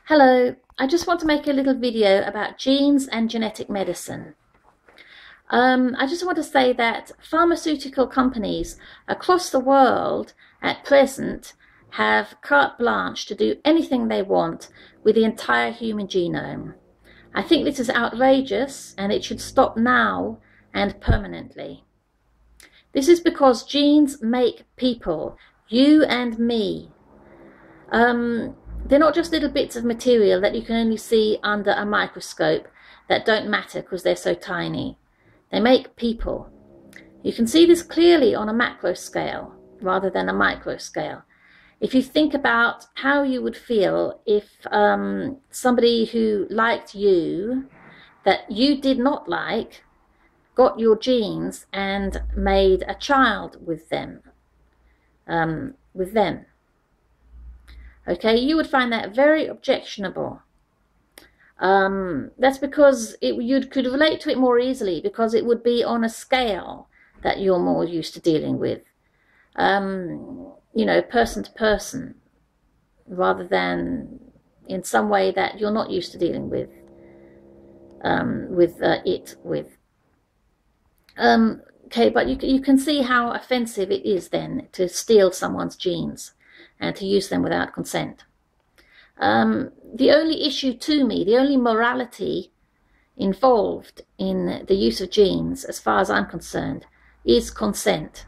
Hello, I just want to make a little video about genes and genetic medicine. I just want to say that pharmaceutical companies across the world at present have carte blanche to do anything they want with the entire human genome. I think this is outrageous and it should stop now and permanently. This is because genes make people, you and me. They're not just little bits of material that you can only see under a microscope that don't matter because they're so tiny. They make people. You can see this clearly on a macro scale rather than a micro scale. If you think about how you would feel if somebody who liked you, that you did not like, got your genes and made a child with them. Okay, you would find that very objectionable. That's because you could relate to it more easily because it would be on a scale that you're more used to dealing with. You know, person to person, rather than in some way that you're not used to dealing with. Okay, but you can see how offensive it is then to steal someone's genes and to use them without consent. The only issue to me, the only morality involved in the use of genes, as far as I'm concerned, is consent.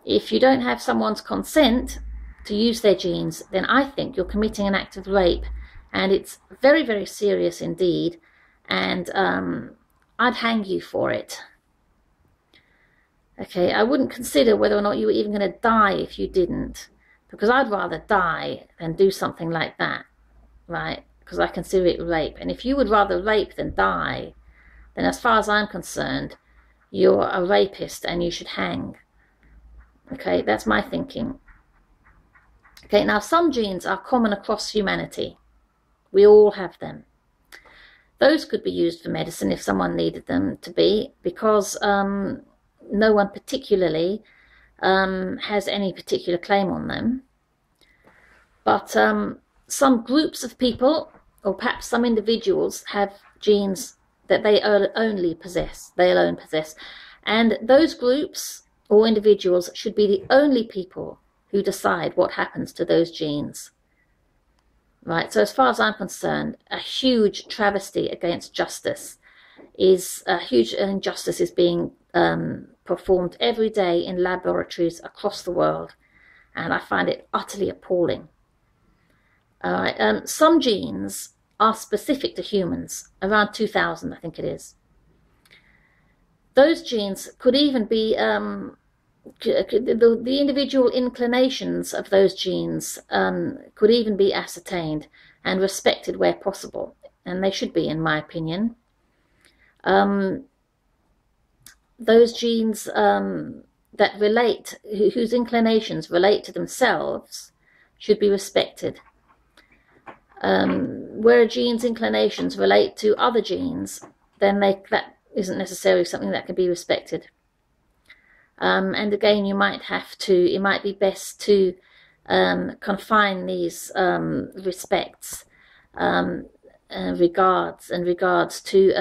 If you don't have someone's consent to use their genes, then I think you're committing an act of rape, and it's very, very serious indeed, and I'd hang you for it. Okay, I wouldn't consider whether or not you were even going to die if you didn't, because I'd rather die than do something like that, right? Because I consider it rape. And if you would rather rape than die, then as far as I'm concerned, you're a rapist and you should hang. Okay, that's my thinking. Okay, now some genes are common across humanity. We all have them. Those could be used for medicine if someone needed them to be, because no one particularly has any particular claim on them. But some groups of people, or perhaps some individuals, have genes that they alone possess. And those groups or individuals should be the only people who decide what happens to those genes. Right, so as far as I'm concerned, a huge travesty against justice is a huge injustice is being performed every day in laboratories across the world, and I find it utterly appalling. Some genes are specific to humans, around 2,000 I think it is. Those genes could even be, the individual inclinations of those genes could even be ascertained and respected where possible, and they should be, in my opinion. Those genes that relate, whose inclinations relate to themselves, should be respected. Where a gene's inclinations relate to other genes, then that isn't necessarily something that can be respected. And again, it might be best to confine these respects, regards to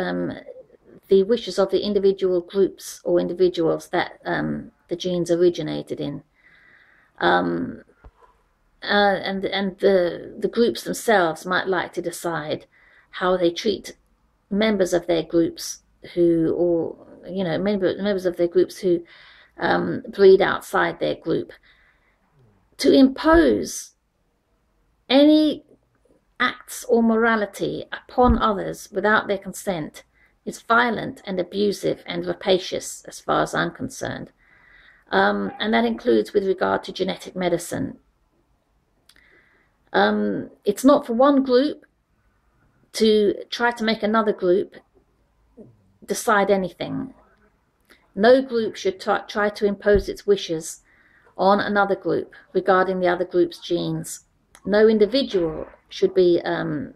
the wishes of the individual groups or individuals that the genes originated in. And the groups themselves might like to decide how they treat members of their groups members of their groups who breed outside their group. To impose any acts or morality upon others without their consent is violent and abusive and rapacious as far as I'm concerned. And that includes with regard to genetic medicine. It's not for one group to try to make another group decide anything. No group should try to impose its wishes on another group regarding the other group's genes. No individual should be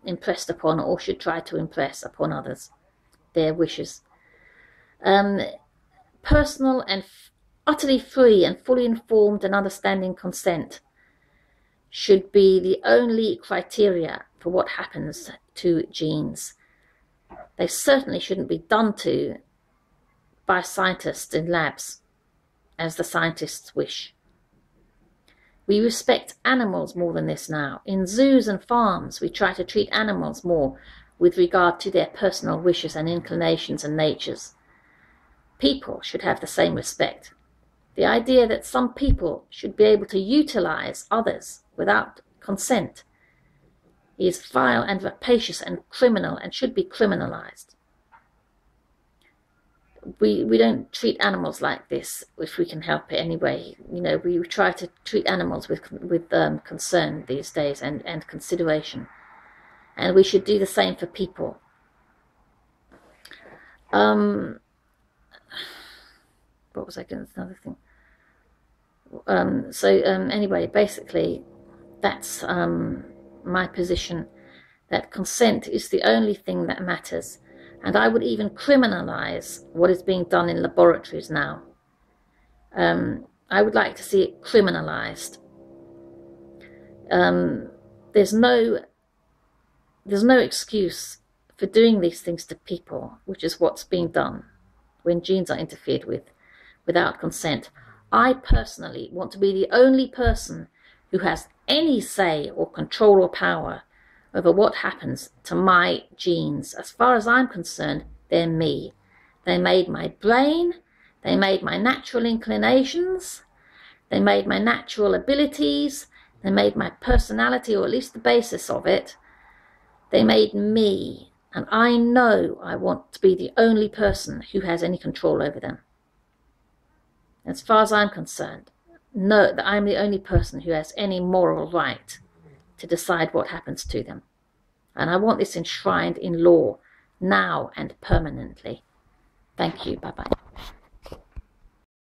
impressed upon or should try to impress upon others their wishes. Personal and utterly free and fully informed and understanding consent should be the only criteria for what happens to genes. They certainly shouldn't be done to by scientists in labs, as the scientists wish. We respect animals more than this now. In zoos and farms, we try to treat animals more with regard to their personal wishes and inclinations and natures. People should have the same respect. The idea that some people should be able to utilize others without consent is vile and rapacious and criminal and should be criminalized. We don't treat animals like this if we can help it anyway. You know, we try to treat animals with concern these days and consideration. And we should do the same for people. What was I going to say? Another thing. Anyway, basically, that's my position, that consent is the only thing that matters. And I would even criminalize what is being done in laboratories now. I would like to see it criminalized. There's no excuse for doing these things to people, which is what's being done when genes are interfered with without consent. I personally want to be the only person who has any say or control or power over what happens to my genes. As far as I'm concerned, they're me. They made my brain, they made my natural inclinations, they made my natural abilities, they made my personality, or at least the basis of it. They made me, and I know I want to be the only person who has any control over them. As far as I'm concerned, know that I'm the only person who has any moral right to decide what happens to them. And I want this enshrined in law now and permanently. Thank you. Bye-bye.